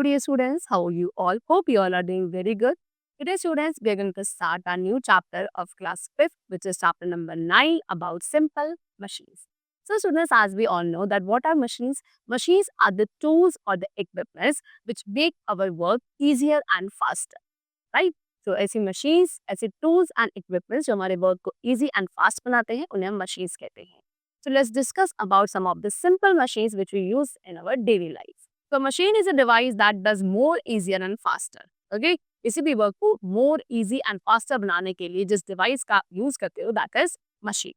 Hello, dear students. How are you all? Hope you all are doing very good. Today, students, we are going to start a new chapter of class 5th, which is chapter number 9 about simple machines. So, students, as we all know that what are machines? Machines are the tools or the equipments which make our work easier and faster, right? So, ऐसी machines, ऐसे tools and equipments जो हमारे work को easy and fast बनाते हैं, उन्हें हम machines कहते हैं. So, let's discuss about some of the simple machines which we use in our daily life. So, machine is a device that does more easier and faster. Okay? किसी भी work को more easy and faster बनाने के लिए जिस device का use करते हो that is machine.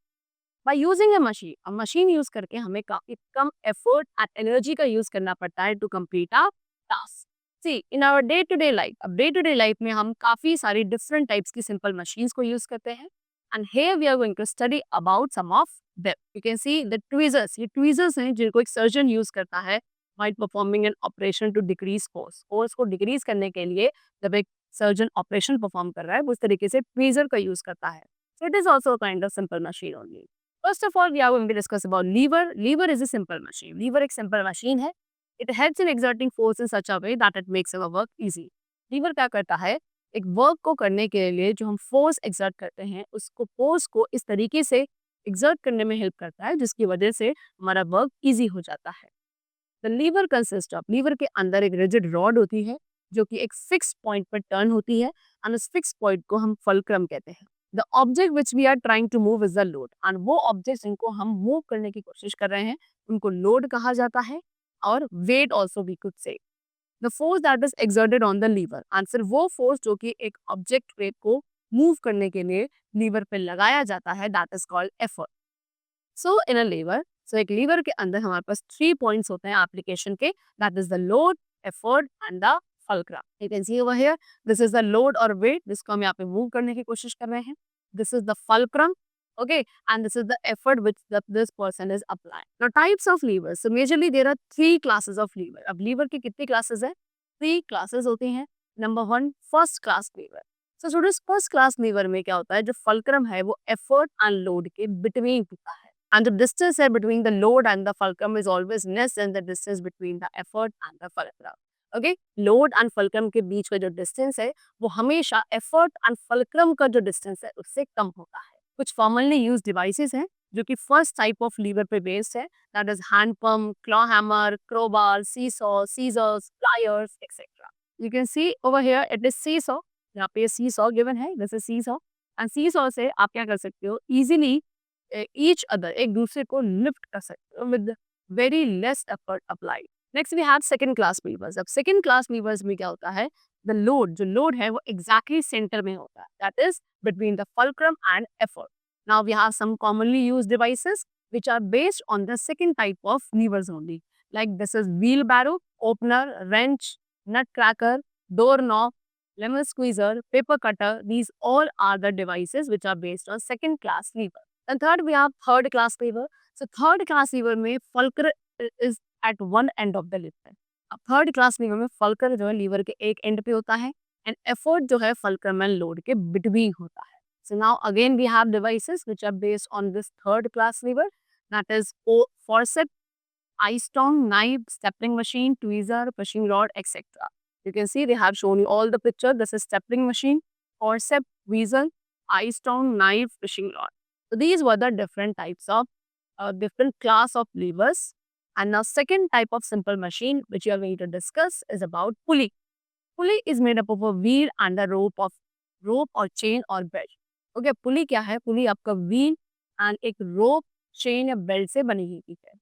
By using a machine, अब मशीन यूज करके हमें काफी कम एफर्ट एंड एनर्जी का यूज करना पड़ता है to complete our task. See in our day to day life, अब डे टू डे लाइफ में हम काफी सारी डिफरेंट टाइप्स की सिंपल मशीन्स को यूज करते हैं. And here we are going to study about some of them. You can see the tweezers. ये ट्वीजर्स हैं जिनको एक सर्जन यूज करता है while performing an operation to decrease force. Force को डिक्रीज करने के लिए जब एक सर्जन ऑपरेशन परफॉर्म कर रहा है उस तरीके से ट्वीजर का यूज करता है. So it is also a kind of simple machine only. First of all, we are going to discuss about lever. Lever is a simple machine. Lever एक simple machine है. It helps in exerting force in such a way that it makes our work easy. Lever क्या करता है? एक work को करने के लिए जो हम फोर्स एक्सर्ट करते हैं उसको फोर्स को इस तरीके से एक्सर्ट करने में हेल्प करता है जिसकी वजह से हमारा वर्क इजी हो जाता है. The lever consist of, lever के अंदर एक रिजिड रॉड होती है जो कि एक फिक्स पॉइंट पर टर्न होती है एंड उस फिक्स पॉइंट को हम फलक्रम कहते हैं. The object which we are trying to move is the load and वो ऑब्जेक्ट जिनको हम मूव करने की कोशिश कर रहे हैं उनको लोड कहा जाता है और weight also we could say. The force that is exerted on the lever, and फिर वो फोर्स जो कि एक ऑब्जेक्ट वेट को मूव करने के लिए लीवर पे लगाया जाता है that is called effort. So in a lever, so एक लीवर के अंदर हमारे पास 3 पॉइंट्स होते हैं एप्लीकेशन के, that is the load, effort and the fulcrum. You can see over here, this is the load और वेट जिसको हम यहाँ पे मूव करने की कोशिश कर रहे हैं. This is the fulcrum, okay, and this is the effort which this person is applying. Now types of levers, so majorly there are 3 classes of lever. अब lever की कितनी classes है? 3 classes होती हैं. Number 1, first class lever. So students, first class lever में क्या होता है? जो fulcrum है वो effort and load के between होता है. And the distance है between the load and the fulcrum is always less than the distance between the effort and the fulcrum. Okay? Load and fulcrum के बीच का जो distance है वो हमेशा effort and fulcrum का जो distance है उससे कम होता है. कुछ commonly used devices हैं जो कि फर्स्ट टाइप ऑफ लीवर पे बेस्ड है, that is hand pump, claw hammer, crowbar, seesaw, scissors, pliers etcetera. You can see over here it is seesaw. यहाँ पे सीसॉ गिवन है, this is seesaw. And seesaw से आप क्या कर सकते हो, इजीली ईच अदर, एक दूसरे को लिफ्ट कर सकते हो with very less effort applied. Next we have second class levers. अब सेकंड क्लास लीवर्स में क्या होता है, द लोड, जो लोड है वो एग्जैक्टली सेंटर में होता है, that is between the fulcrum and effort. Now we have some commonly used devices which are based on the second type of levers only. Like this is wheelbarrow, opener, wrench, nutcracker, doorknob, lemon squeezer, paper cutter. These all are the devices which are based on second class lever. And third we have third class lever. So third class lever में fulcrum is at one end of the lever. अब third class lever में fulcrum जो है liver के एक and पे होता है and effort जो है fulcrum and load के between होता है. So now again we have devices which are based on this third class lever, that is forceps, ice stone, knife, stapling machine, tweezer, fishing rod, etc. You can see they have shown you all the picture. This is stapling machine, forceps, tweezer, ice stone, knife, fishing rod. So these were the different types of different class of levers. And now second type of simple machine which we are going to discuss is about pulley. Pulley is made up of a wheel and a rope or chain or belt. Okay, pulley क्या है? Pulley आपका wheel and एक rope, chain या belt से बनी होती है.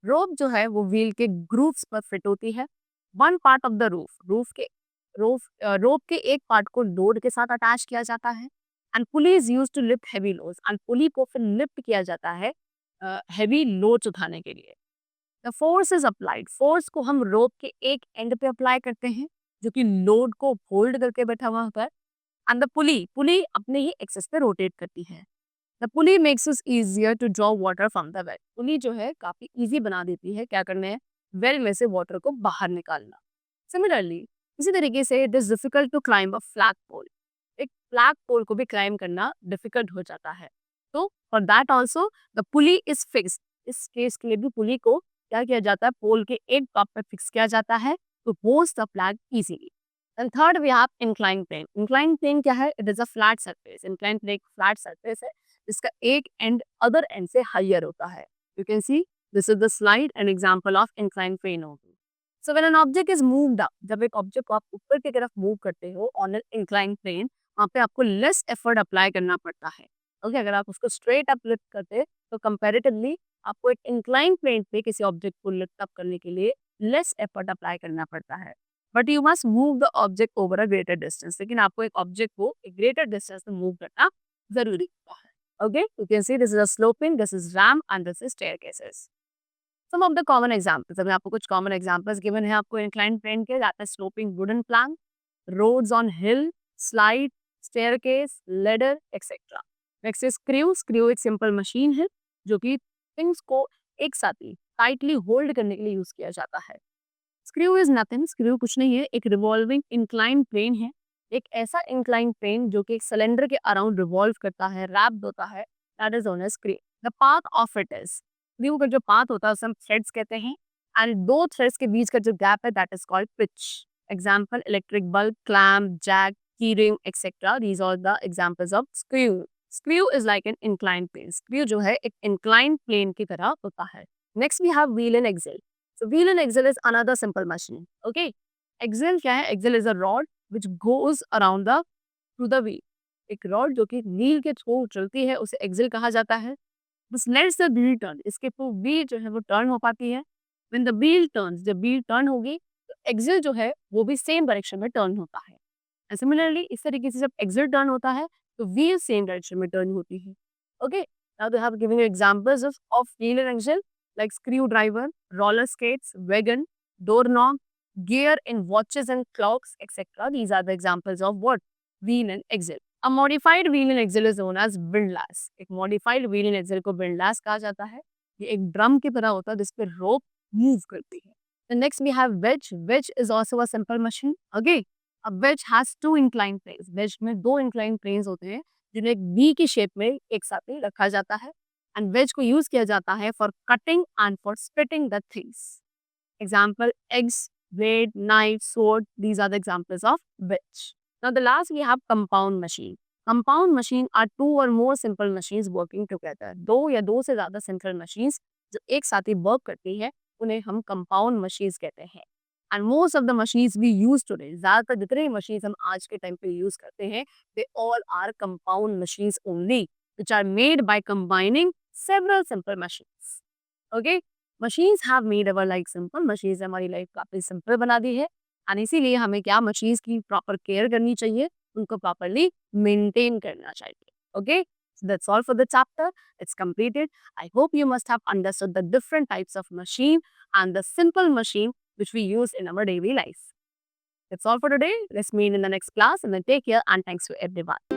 Rope जो है वो wheel के grooves पर fit होती है. One part of the rope के एक part को load के साथ attach किया जाता है. And pulley is used to lift heavy loads. And pulley को फिर lift किया जाता है heavy loads उठाने के लिए. The force is applied. Force को हम rope के एक end पे apply करते हैं जो कि लोड को होल्ड करके बैठा हुआ होता है. एंड द पुली अपने ही एक्सेस पे रोटेट करती है. The pulley makes it easier to draw water from the well. Pulley जो है काफी इजी बना देती है क्या करने है, वेल में से वाटर को बाहर निकालना. सिमिलरली इसी तरीके से it is difficult to climb a flag pole. एक फ्लैग पोल को भी क्लाइंब करना डिफिकल्ट हो जाता है. तो for that also the pulley is fixed. इस केस के लिए भी पुली को क्या किया जाता है, पोल के एक टॉप पे फिक्स किया जाता है to hoist the flag easily. And third, we have inclined plane. Inclined plane क्या है? It is a flat surface. Inclined plane एक flat surface है जिसका एक end other end से higher होता है. You can see this is the slide and example of inclined plane होगी. So when an object is moved up, जब एक object को आप ऊपर की तरफ move करते हो on an inclined plane, वहाँ पे आपको less effort apply करना पड़ता है. Okay, अगर आप उसको straight up lift करते तो comparatively आपको एक inclined plane पे किसी object को lift up करने के लिए less effort apply करना पड़ता है. But you must move the object over a greater distance, लेकिन आपको एक ऑब्जेक्ट को एक ग्रेटर डिस्टेंस में मूव करना जरूरी होता है. Okay, you can see this is a sloping, this is ramp and this is staircases. Some of the common examples, अभी आपको कुछ कॉमन एग्जांपल्स गिवन है आपको इंक्लाइंड प्लेन के, that is sloping wooden plank, roads on hill, slide, staircase, ladder etcetera. Next is screw. Screw एक simple machine है जो कि थिंग्स को एक साथ ही टाइटली होल्ड करने के लिए यूज किया जाता है. स्क्रू इज नथिंग, स्क्रू कुछ नहीं है, एक रिवॉल्विंग इंक्लाइन प्लेन है. एक ऐसा इंक्लाइन प्लेन जो कि एक सिलेंडर के अराउंड रिवॉल्व करता है, रैप्ड होता है, that is known as screw. The path of it is, screw का जो पाथ होता है उसे हम थ्रेड्स कहते हैं, एंड दो थ्रेड्स के बीच का जो गैप है that is called pitch. Example electric bulb, clamp, jack, key ring etcetera, these are the examples of screw. Screw is like an incline plane. Screw जो है एक इंक्लाइन प्लेन की तरह होता है. Next we have wheel and axle. So wheel and axle is another simple machine. Okay, axle क्या है? Axle is a rod which goes around the through the wheel. एक rod जो कि wheel के थ्रू चलती है उसे axle कहा जाता है. This lets the wheel turn. इसके थ्रू wheel जो है वो turn हो पाती है. When the wheel turns, जब wheel turn होगी तो axle जो है वो भी same direction में turn होता है. And similarly इस तरीके से जब axle turn होता है तो wheel same direction में turn होती है. Okay, now they have given you examples of wheel and axle like screwdriver, roller skates, wagon, doorknob, gear in watches and clocks, etc. These are the examples of what? Wheel and axle. A modified wheel and axle is known as windlass. एक modified wheel and axle को windlass कहा जाता है. ये एक drum की तरह होता है जिस पे rope move करती है. The next we have wedge. Wedge is also a simple machine. Okay, a wedge has two inclined planes. Wedge में दो inclined planes होते हैं जिन्हें एक V की शेप में एक साथ ही रखा जाता है. एंड वेज को यूज किया जाता है for cutting and for splitting the things. Example axe, blade, knife, sword, these are the examples of wedge. Now the last we have compound machine. Compound machine are two or more simple machines working together. दो या दो से ज्यादा simple machines जो एक साथ ही work करती है उन्हें हम कंपाउंड मशीन्स कहते हैं. And most of the machines we use today, ज्यादातर जितने मशीन्स हम आज के टाइम पे यूज करते हैं they all are compound machines only which are made by combining several simple machines. Okay, machines have made our life simple. Machines ने हमारी लाइफ काफी सिंपल बना दी है और इसीलिए हमें क्या मशीन्स की प्रॉपर केयर करनी चाहिए, उनको प्रॉपरली मेंटेन करना चाहिए. Okay, so that's all for the chapter. It's completed. I hope you must have understood the different types of machine and the simple machine which we use in our daily life. That's all for today. Let's meet in the next class and then take care and thanks to everyone.